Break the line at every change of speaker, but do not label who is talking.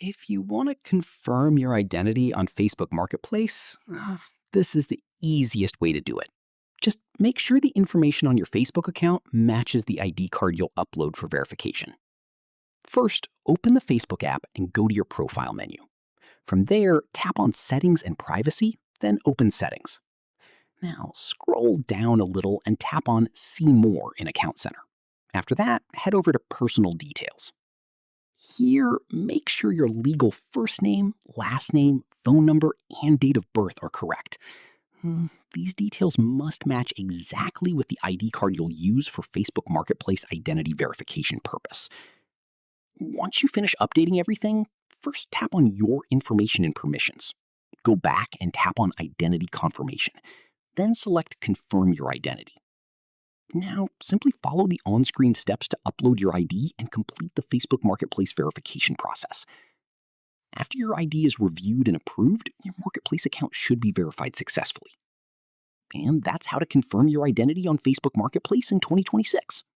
If you want to confirm your identity on Facebook Marketplace, this is the easiest way to do it. Just make sure the information on your Facebook account matches the ID card you'll upload for verification. First, open the Facebook app and go to your profile menu. From there, tap on Settings and Privacy, then open Settings. Now, scroll down a little and tap on See More in Account Center. After that, head over to Personal Details. Here, make sure your legal first name, last name, phone number, and date of birth are correct. These details must match exactly with the ID card you'll use for Facebook Marketplace identity verification purpose. Once you finish updating everything, first tap on Your Information and Permissions. Go back and tap on Identity Confirmation. Then select Confirm Your Identity. Now, simply follow the on-screen steps to upload your ID and complete the Facebook Marketplace verification process. After your ID is reviewed and approved, your Marketplace account should be verified successfully. And that's how to confirm your identity on Facebook Marketplace in 2026.